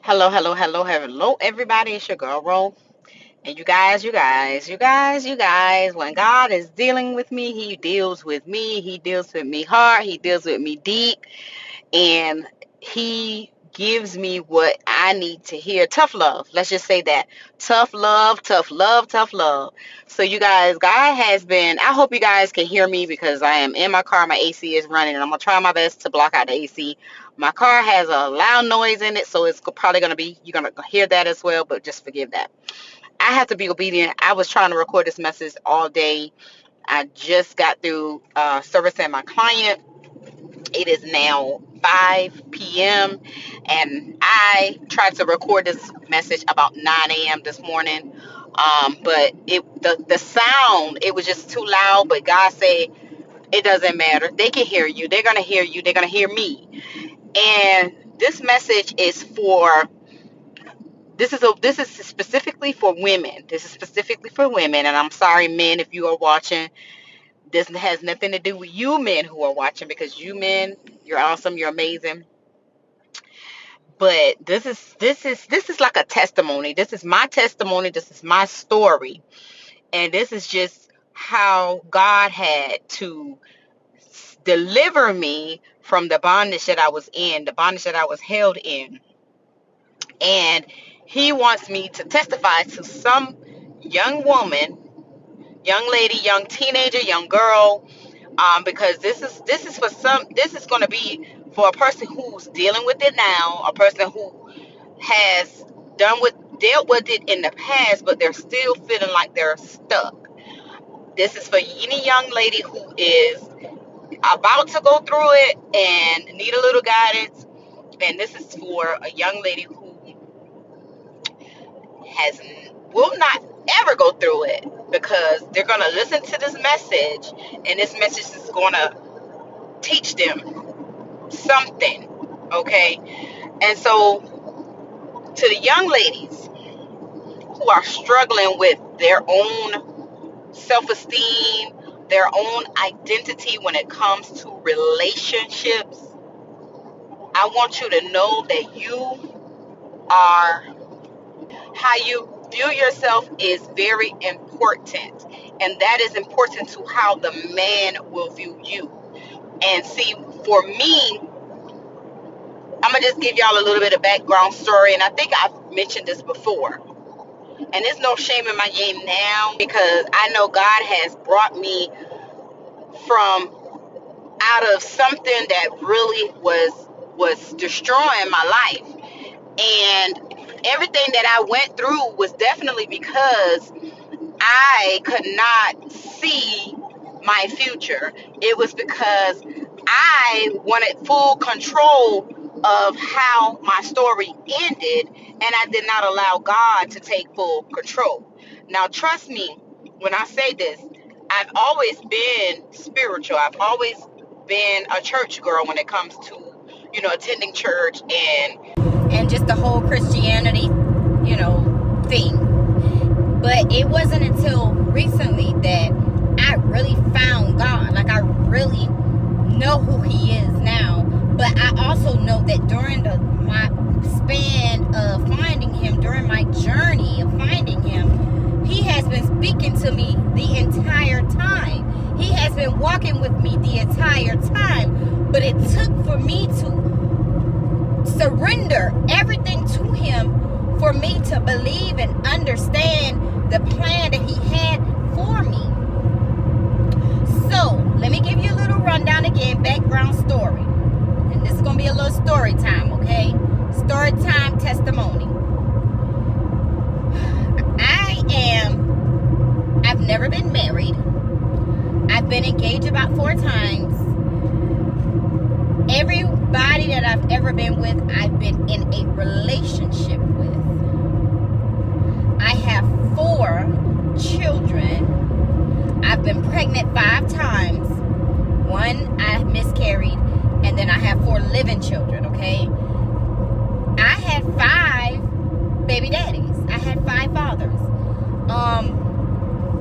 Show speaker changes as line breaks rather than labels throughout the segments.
Hello, hello, hello, hello, everybody. It's your girl, Ro. And you guys, when God is dealing with me, He deals with me. He deals with me hard. He deals with me deep. And He gives me what I need to hear. Tough love. Let's just say that. Tough love, tough love, tough love. So, you guys, God has been, I hope you guys can hear me because I am in my car. My AC is running, and I'm going to try my best to block out the AC. My car has a loud noise in it, so it's probably going to be, you're going to hear that as well, but just forgive that. I have to be obedient. I was trying to record this message all day. I just got through servicing my client. It is now 5 p.m. and I tried to record this message about 9 a.m. this morning. But the sound, it was just too loud. But God said it doesn't matter. They can hear you. They're gonna hear you. They're gonna hear me. And this message is for this is specifically for women. This is specifically for women. And I'm sorry, men, if you are watching. This has nothing to do with you men who are watching, because you men, you're awesome, you're amazing. But this is like a testimony. This is my testimony. This is my story. And this is just how God had to deliver me from the bondage that I was in, the bondage that I was held in. And He wants me to testify to some young woman, young lady, young teenager, young girl, because this is going to be for a person who's dealing with it now, a person who has dealt with it in the past, but they're still feeling like they're stuck. This is for any young lady who is about to go through it and need a little guidance, and this is for a young lady who has will not ever go through it, because they're going to listen to this message, and this message is going to teach them something. Okay. And so, to the young ladies who are struggling with their own self-esteem, their own identity when it comes to relationships, I want you to know that how you view yourself is very important, and that is important to how the man will view you. And see, for me, I'm going to just give y'all a little bit of background story. And I think I've mentioned this before. And there's no shame in my game now, because I know God has brought me from out of something that really was destroying my life. And everything that I went through was definitely because I could not see my future. It was because I wanted full control of how my story ended, and I did not allow God to take full control. Now, trust me when I say this, I've always been spiritual. I've always been a church girl when it comes to, attending church and just the whole Christianity, thing. But it wasn't until recently that I really found God. Like, I really know who He is now. But I also know that during my span of finding Him, during my journey of finding Him, He has been speaking to me the entire time. He has been walking with me the entire time. But it took for me to surrender everything to Him for me to believe and understand the plan that He had for me. So, let me give you a little rundown again, background story. And this is going to be a little story time, okay? Story time testimony. I've never been married. I've been engaged about 4 times. Everybody that I've ever been with, I've been in a relationship with. I have 4 children. I've been pregnant 5 times. 1 I miscarried, and then I have 4 living children, okay? I had 5 baby daddies. I had 5 fathers.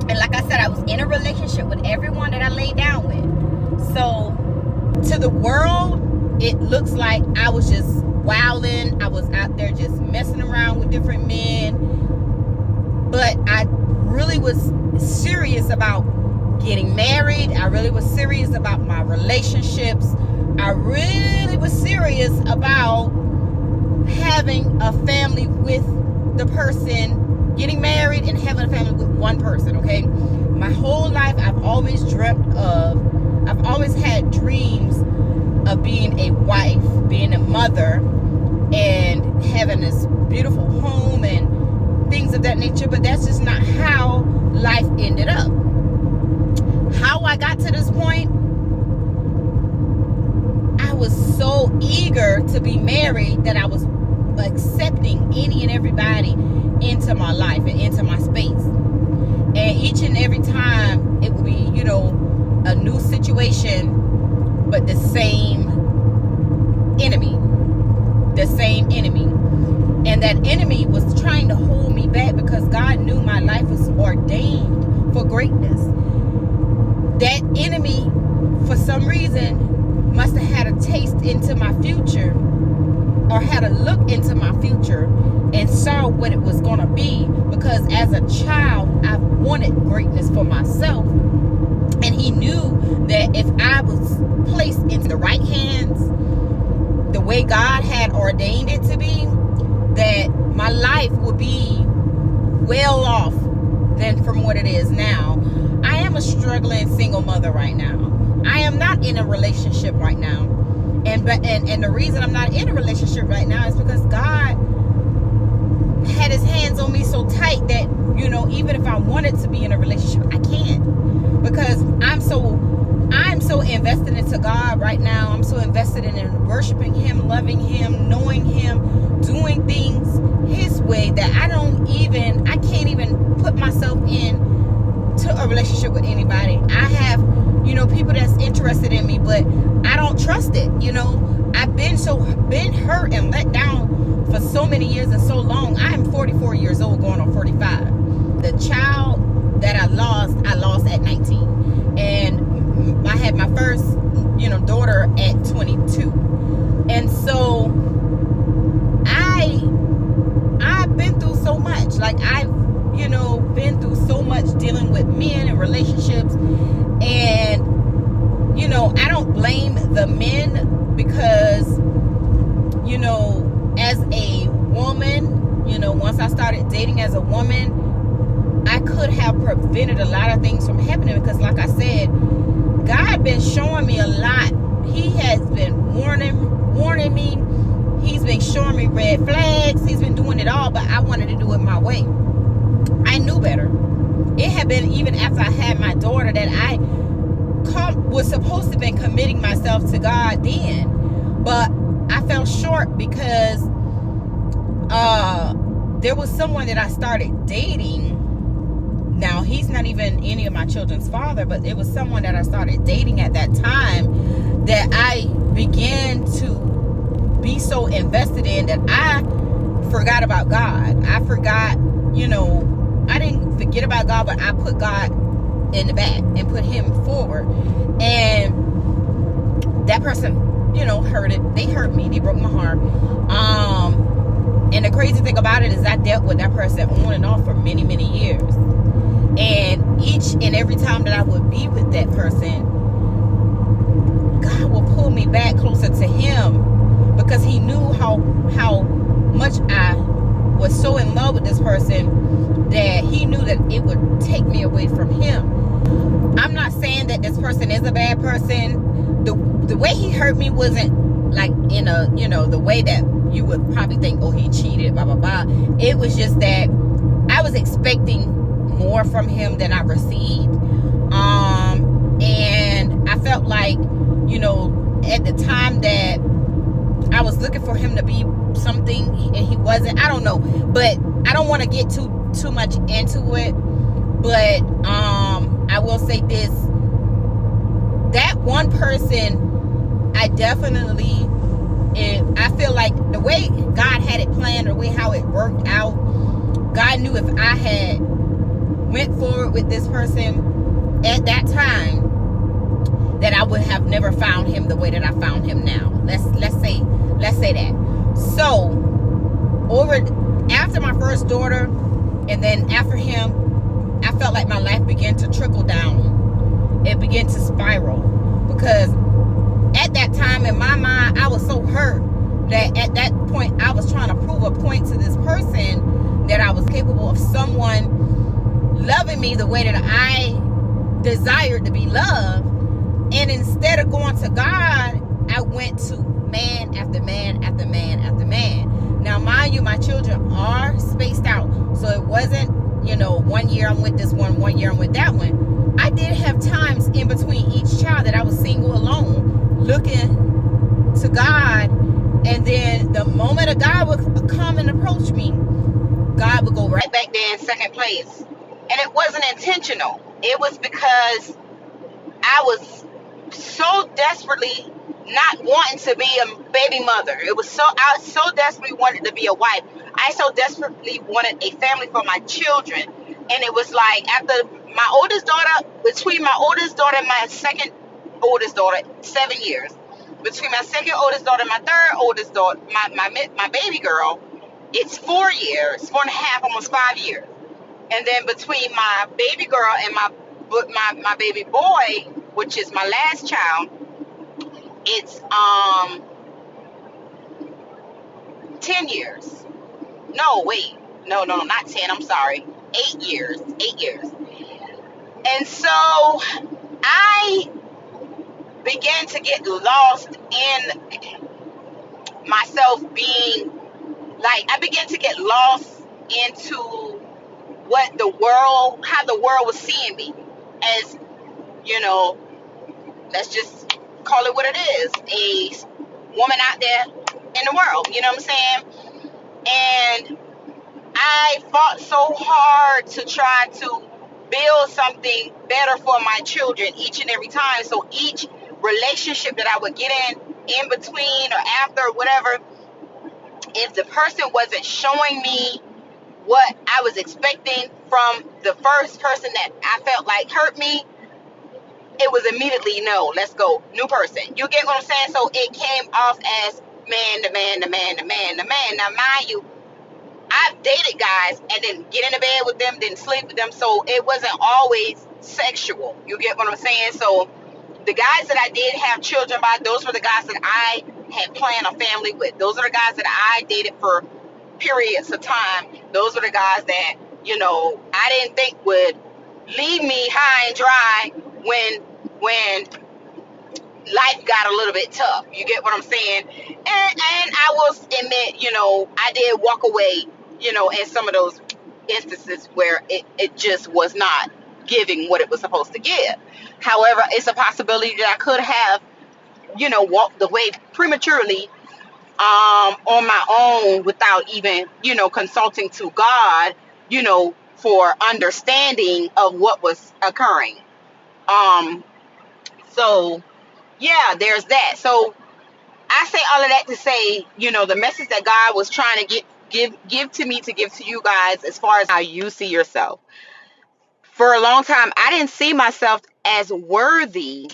And like I said, I was in a relationship with everyone that I laid down with. So, to the world, it looks like I was just wilding. I was out there
there just messing around with different men. But I really was serious about getting married. I really was serious about my relationships. I really was serious about having a family with the person, getting married and having a family with one person, okay? My whole life, I've always had dreams of being a wife, being a mother, and having this beautiful home and things of that nature, but that's just not how life ended up. How I got to this point, I was so eager to be married that I was accepting any and everybody into my life and into my space. And each and every time it would be, a new situation, but the same enemy. And that enemy was trying to hold me back because God knew my life was ordained for greatness. That enemy, for some reason, must have had a taste into my future, or had a look into my future and saw what it was going to be, because as a child I wanted greatness for myself, and he knew that if I was placed into the right hands the way God had ordained it to be, that my life would be well off than from what it is now. I am a struggling single mother right now. I am not in a relationship right now. And the reason I'm not in a relationship right now is because God had his hands on me so tight that, even if I wanted to be in a relationship, I can't. Because I'm so invested into God right now. I'm so invested in worshiping him, loving him, knowing him, doing things his way, that I can't even put myself in to a relationship with anybody. I have, people that's interested in me, but I don't trust it. I've been hurt and let down for so many years and so long. I am 44 years old, going on 45. The child that I lost at 19, and I had my first, daughter at 22, and so I've been through so much. Like, I've been through so much dealing with men and relationships, and I don't blame the men, because as a woman, once I started dating as a woman, I could have prevented a lot of things from happening, because like I said, God been showing me a lot. He has been warning me. He's been showing me red flags. He's been doing it all, but I wanted to do it my way. I knew better. It had been even after I had my daughter that I was supposed to have been committing myself to God then, but I fell short because there was someone that I started dating. Now, he's not even any of my children's father, but it was someone that I started dating at that time that I began to be so invested in that I forgot about God. I forgot, I didn't forget about God, but I put God in the back and put him forward. And that person, hurt it. They hurt me. They broke my heart. And the crazy thing about it is I dealt with that person on and off for many, many years. And each and every time that I would be with that person, God will pull me back closer to him, because he knew how much I was so in love with this person that he knew that it would take me away from him. I'm not saying that this person is a bad person. The way he hurt me wasn't like in a, the way that you would probably think, oh, he cheated, blah, blah, blah. It was just that I was expecting more from him than I received. And I felt like, at the time that I was looking for him to be something and he wasn't. I don't know, but I don't want to get too much into it. But I will say this: that one person, I feel like the way God had it planned, the way how it worked out, God knew if I had went forward with this person at that time, that I would have never found him the way that I found him now. Let's say that. So over after my first daughter, and then after him, I felt like my life began to trickle down. It began to spiral, because at that time in my mind, I was so hurt that at that point I was trying to prove a point to this person that I was capable of someone loving me the way that I desired to be loved. And instead of going to God, I went to man after man after man after man. Now, mind you, my children are spaced out, so it wasn't, 1 year I'm with this one year I'm with that one. I did have times in between each child that I was single alone, looking to God, and then the moment a God would come and approach me, God would go right back there in second place. And it wasn't intentional. It was because I was so desperately not wanting to be a baby mother. I so desperately wanted to be a wife. I so desperately wanted a family for my children. And it was like, after my oldest daughter, between my oldest daughter and my second oldest daughter, 7 years. Between my second oldest daughter and my third oldest daughter, my baby girl, it's 4 years, 4.5, almost 5 years. And then between my baby girl and my baby boy, which is my last child, it's 10 years. No, wait. No, not 10. I'm sorry. 8 years. 8 years. And so I began to get lost in myself being like, I began to get lost into how the world was seeing me as, let's just call it what it is, a woman out there in the world, you know what I'm saying? And I fought so hard to try to build something better for my children each and every time. So each relationship that I would get in between or after or whatever, if the person wasn't showing me what I was expecting from the first person that I felt like hurt me, it was immediately, no, let's go, new person. You get what I'm saying? So it came off as man to man to man to man to man. Now, mind you, I've dated guys and then get into bed with them, then sleep with them, so it wasn't always sexual. You get what I'm saying? So the guys that I did have children by, those were the guys that I had planned a family with. Those are the guys that I dated for periods of time. Those were the guys that, I didn't think would leave me high and dry when life got a little bit tough. You get what I'm saying? And I will admit, I did walk away, in some of those instances where it just was not giving what it was supposed to give. However, it's a possibility that I could have, walked away prematurely on my own without even, consulting to God, for understanding of what was occurring. So yeah, there's that. So I say all of that to say, the message that God was trying to give to me to give to you guys, as far as how you see yourself. For a long time, I didn't see myself as worthy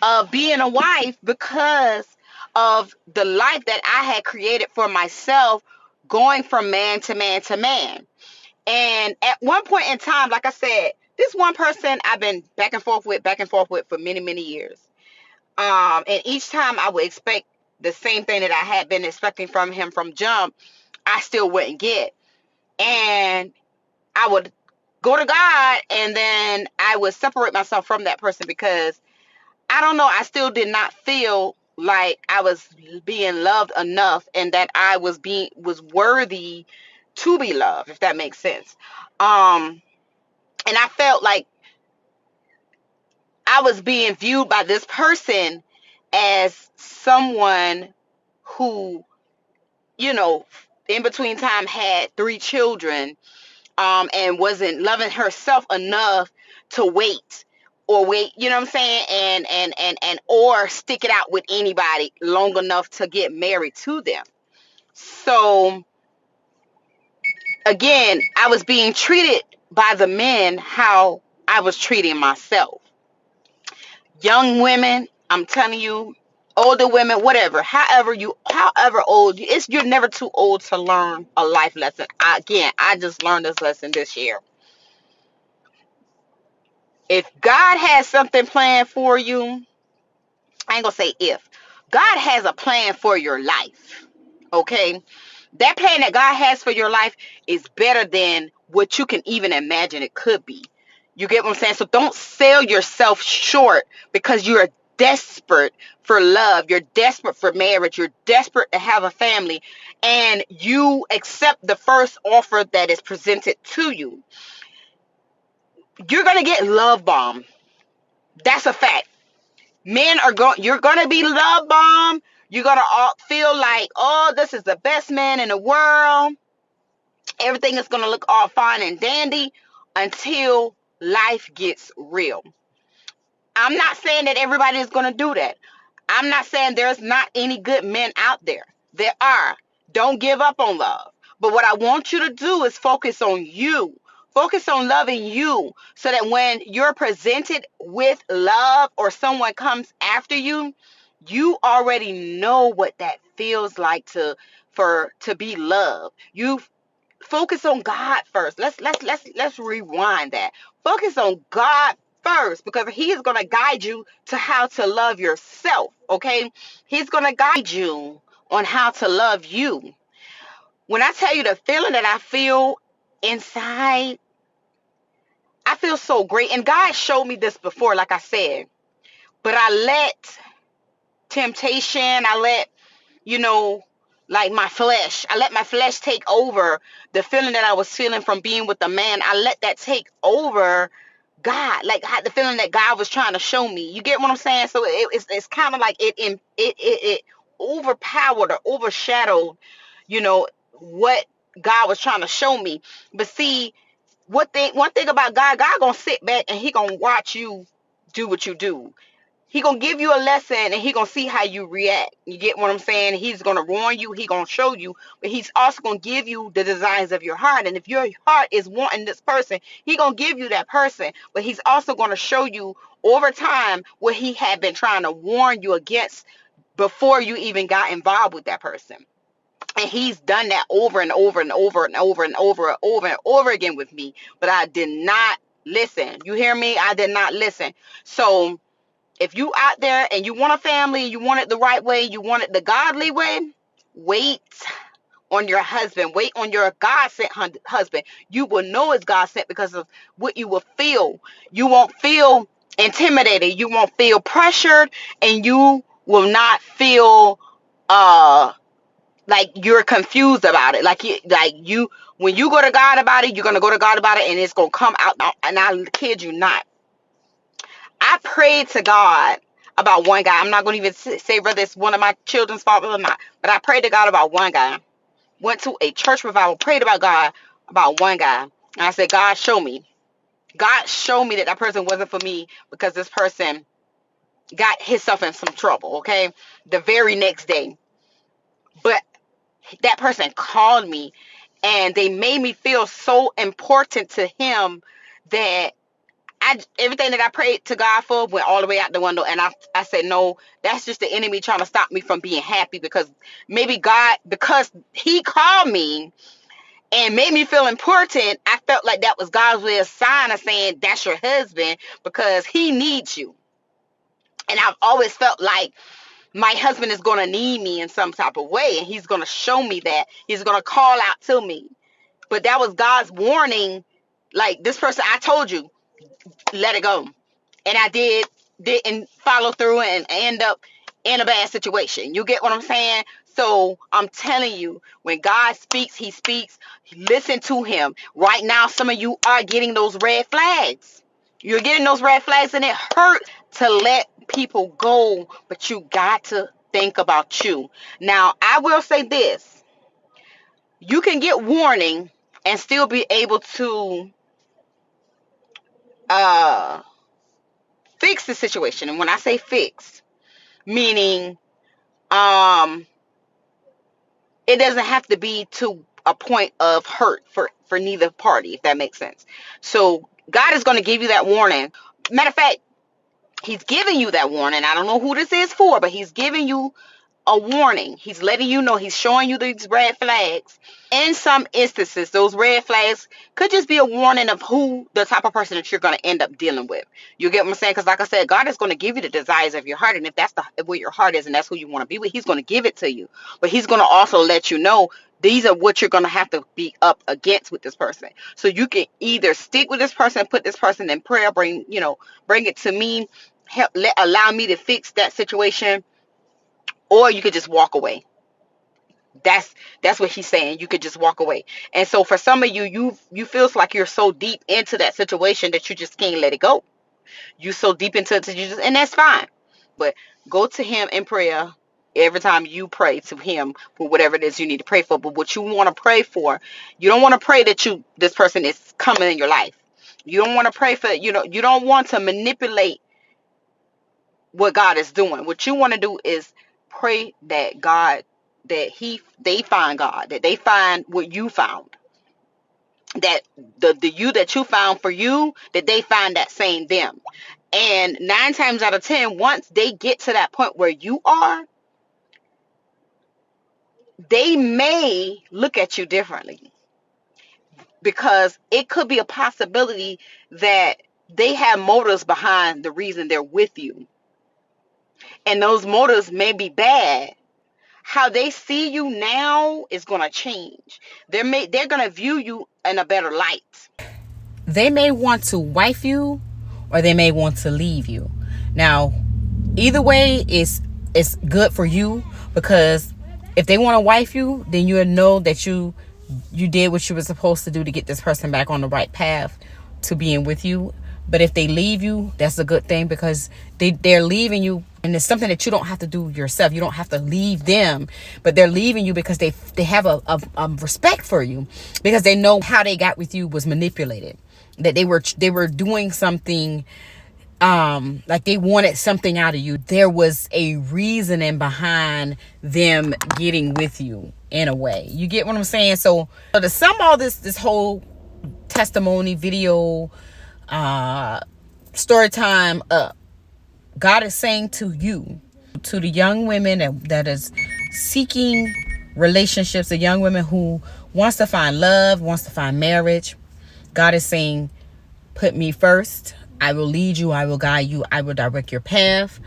of being a wife because of the life that I had created for myself, going from man to man to man. And at one point in time, like I said, this one person I've been back and forth with for many, many years. And each time I would expect the same thing that I had been expecting from him from jump, I still wouldn't get. And I would go to God, and then I would separate myself from that person because I don't know, I still did not feel like I was being loved enough and that I was worthy to be loved, if that makes sense. And I felt like I was being viewed by this person as someone who, in between time had 3 children, and wasn't loving herself enough to wait, you know what I'm saying? And or stick it out with anybody long enough to get married to them. So again, I was being treated by the men how I was treating myself. Young women, I'm telling you,
older women, whatever, however old you're never too old to learn a life lesson. Again, I just learned this lesson this year. If God has something planned for you, I ain't gonna say if. God has a plan for your life. Okay? That plan that God has for your life is better than what you can even imagine it could be. You get what I'm saying? So don't sell yourself short because you're desperate for love. You're desperate for marriage. You're desperate to have a family. And you accept the first offer that is presented to you. You're going to get love bombed. That's a fact. You're going to be love bombed. You're going to feel like, oh, this is the best man in the world. Everything is going to look all fine and dandy until life gets real. I'm not saying that everybody is going to do that. I'm not saying there's not any good men out there. There are. Don't give up on love. But what I want you to do is focus on you. Focus on loving you so that when you're presented with love or someone comes after you, you already know what that feels like to be loved. You focus on God first. Let's rewind that. Focus on God first because he is going to guide you to how to love yourself, okay? He's going to guide you on how to love you. When I tell you the feeling that I feel inside, I feel so great. And God showed me this before, like I said, but I let temptation, I let you know, like I let my flesh take over the feeling that I was feeling from being with the man. I let that take over God, like the feeling that God was trying to show me. You get what I'm saying? So it's kind of like it overpowered or overshadowed, what God was trying to show me. But see, one thing about God gonna sit back and he gonna watch you do what you do. He gonna give you a lesson and he gonna see how you react. You get what I'm saying? He's gonna warn you, he gonna show you, but he's also gonna give you the desires of your heart. And if your heart is wanting this person, he gonna give you that person. But he's also gonna show you over time what he had been trying to warn you against before you even got involved with that person. And he's done that over and over and over and over and over and over and over again with me. But I did not listen. You hear me? I did not listen. So if you out there and you want a family, you want it the right way, you want it the godly way, wait on your husband. Wait on your God-sent husband. You will know it's God-sent because of what you will feel. You won't feel intimidated. You won't feel pressured, and you will not feel like you're confused about it. When you go to God about it, you're gonna go to God about it, and it's gonna come out. And I kid you not. I prayed to God about one guy. I'm not going to even say whether it's one of my children's fathers or not, but I prayed to God about one guy. Went to a church revival, prayed about God about one guy. And I said, God, show me. God, show me that that person wasn't for me because this person got himself in some trouble, okay? The very next day. But that person called me and they made me feel so important to him that everything that I prayed to God for went all the way out the window. And I said, no, that's just the enemy trying to stop me from being happy because because he called me and made me feel important, I felt like that was God's way of sign of saying that's your husband because he needs you. And I've always felt like my husband is going to need me in some type of way. And he's going to show me that. He's going to call out to me. But that was God's warning. Like this person, I told you, let it go. And I didn't follow through and end up in a bad situation. You get what I'm saying? So I'm telling you, when God speaks, he speaks. Listen to him. Right now, some of you are getting those red flags. You're getting those red flags and it hurts to let people go, but you got to think about you. Now, I will say this. You can get warning and still be able to uh fix the situation. And when I say fix, meaning it doesn't have to be to a point of hurt for neither party, if that makes sense. So God is going to give you that warning. Matter of fact, He's giving you that warning. I don't know who this is for, but he's giving you a warning. He's letting you know, he's showing you these red flags. In some instances, those red flags could just be a warning of who the type of person that you're going to end up dealing with. You get what I'm saying? Because like I said, God is going to give you the desires of your heart. And if that's where your heart is and that's who you want to be with, he's going to give it to you. But he's going to also let you know these are what you're going to have to be up against with this person. So you can either stick with this person, put this person in prayer, bring it to me, allow me to fix that situation, or you could just walk away. That's what he's saying. You could just walk away. And so for some of you feels like you're so deep into that situation that you just can't let it go. You so deep into it, and that's fine. But go to him in prayer every time you pray to him for whatever it is you need to pray for. But what you want to pray for, you don't want to pray that this person is coming in your life. You don't want to pray for, you don't want to manipulate what God is doing. What you want to do is pray that they find God, that they find what you found, that the you that you found for you, that they find that same them. And 9 times out of 10, once they get to that point where you are, they may look at you differently, because it could be a possibility that they have motives behind the reason they're with you, and those motives may be bad. How they see you now is going to change. They're going to view you in a better light.
They may want to wife you, or they may want to leave you. Now, either way is good for you, because if they want to wife you, then you'll know that you did what you were supposed to do to get this person back on the right path to being with you. But if they leave you, that's a good thing, because they're leaving you, and it's something that you don't have to do yourself. You don't have to leave them, but they're leaving you because they have a respect for you, because they know how they got with you was manipulated, that they were doing something, like they wanted something out of you. There was a reasoning behind them getting with you in a way. You get what I'm saying? So to sum all this whole testimony video, story time up, God is saying to you, to the young women that is seeking relationships, the young women who wants to find love, wants to find marriage, God is saying, put me first. I will lead you. I will guide you. I will direct your path.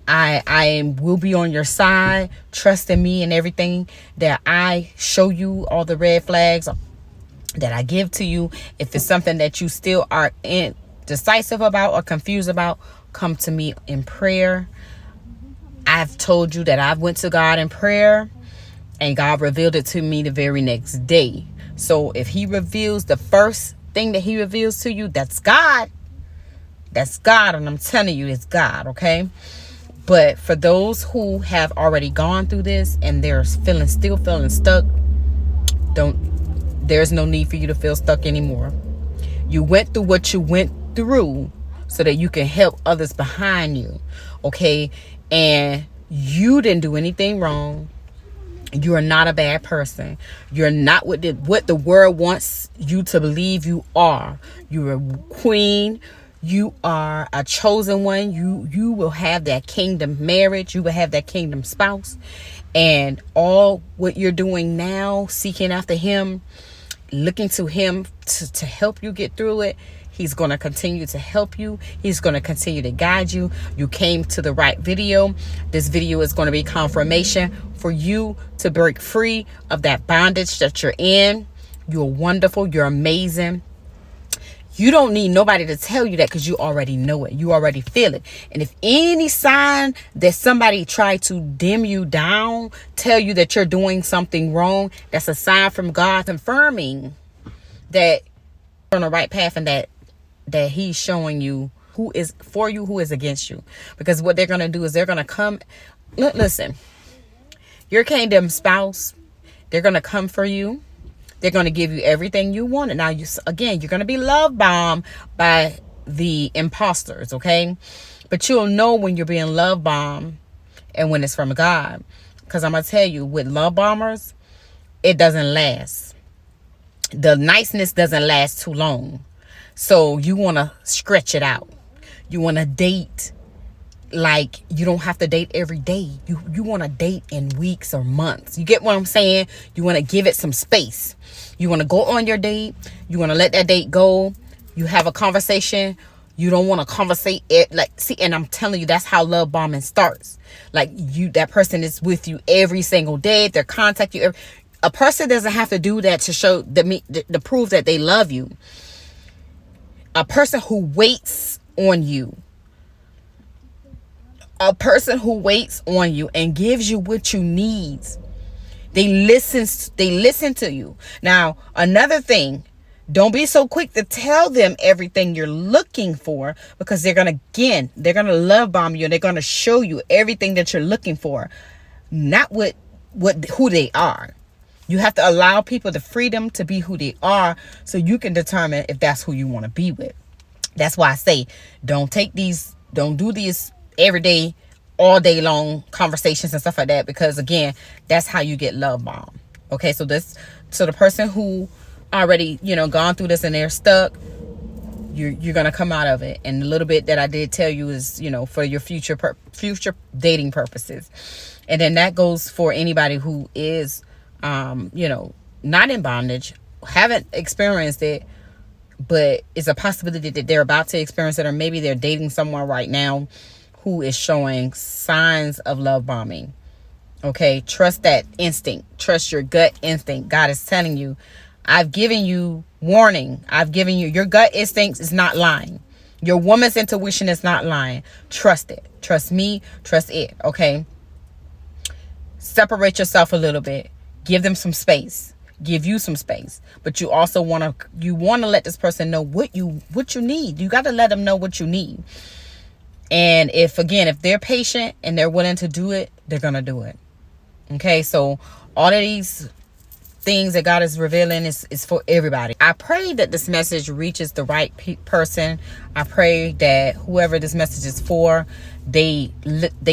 I will be on your side. Trust in me and everything that I show you, all the red flags that I give to you. If it's something that you still are indecisive about or confused about, come to me in prayer. I've told you that I went to God in prayer, and God revealed it to me the very next day. So if he reveals the first thing that he reveals to you, that's God. That's God, and I'm telling you, it's God, okay? But for those who have already gone through this and they're still feeling stuck, there's no need for you to feel stuck anymore. You went through what you went through so that you can help others behind you, okay? And you didn't do anything wrong. You are not a bad person. You're not what the world wants you to believe you are. You're a queen. You are a chosen one. You will have that kingdom marriage. You will have that kingdom spouse. And all what you're doing now, seeking after him, looking to him to help you get through it, he's going to continue to help you. He's going to continue to guide you. You came to the right video. This video is going to be confirmation for you to break free of that bondage that you're in. You're wonderful. You're amazing. You don't need nobody to tell you that, because you already know it. You already feel it. And if any sign that somebody tried to dim you down, tell you that you're doing something wrong, that's a sign from God confirming that you're on the right path, and that he's showing you who is for you, who is against you. Because what they're going to do is they're going to come. Listen, your kingdom spouse, they're going to come for you. They're going to give you everything you want. And now, you're going to be love bombed by the imposters, okay? But you'll know when you're being love bombed and when it's from God. Because I'm going to tell you, with love bombers, it doesn't last. The niceness doesn't last too long. So you want to stretch it out. You want to date like you don't have to date every day. You want to date in weeks or months. You get what I'm saying? You want to give it some space. You want to go on your date. You want to let that date go. You have a conversation. You don't want to conversate it. Like, see, and I'm telling you, that's how love bombing starts. Like, that person is with you every single day. They're contact you. A person doesn't have to do that to show to prove that they love you. A person who waits on you. A person who waits on you and gives you what you need. They listen to you. Now, another thing, don't be so quick to tell them everything you're looking for, because they're going to love bomb you, and they're going to show you everything that you're looking for, not who they are. You have to allow people the freedom to be who they are, so you can determine if that's who you want to be with. That's why I say, don't do these everyday, all day long conversations and stuff like that, because again, that's how you get love bombed. Okay, so the person who already gone through this and they're stuck, you're gonna come out of it. And the little bit that I did tell you is for your future dating purposes. And then that goes for anybody who is not in bondage, haven't experienced it, but it's a possibility that they're about to experience it, or maybe they're dating someone right now who is showing signs of love bombing. Okay, trust that instinct. Trust your gut instinct. God is telling you, I've given you warning. I've given you, your gut instincts is not lying. Your woman's intuition is not lying. Trust it. Trust me. Trust it. Okay. Separate yourself a little bit. Give them some space. Give you some space. But you also want to let this person know what you need. You got to let them know what you need. And if they're patient and they're willing to do it, they're going to do it. Okay, so all of these things that God is revealing is for everybody. I pray that this message reaches the right person. I pray that whoever this message is for, they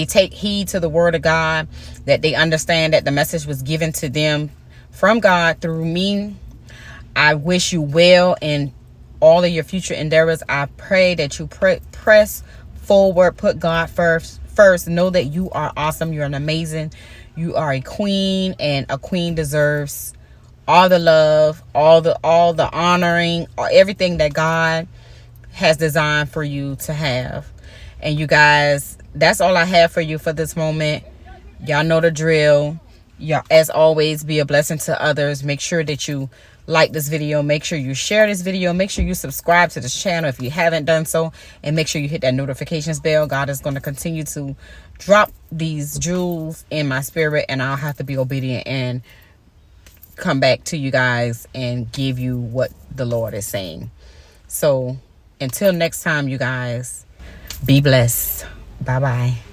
take heed to the word of God, that they understand that the message was given to them from God through me. I wish you well in all of your future endeavors. I pray that you press forward, put God first. Know that you are awesome. You're an amazing. You are a queen, and a queen deserves all the love, all the honoring, everything that God has designed for you to have. And you guys, that's all I have for you for this moment. Y'all know the drill. Y'all, as always, be a blessing to others. Make sure that you like this video. Make sure you share this video. Make sure you subscribe to this channel if you haven't done so. And make sure you hit that notifications bell. God is going to continue to drop these jewels in my spirit, and I'll have to be obedient and come back to you guys and give you what the Lord is saying. So until next time, you guys, be blessed. Bye-bye.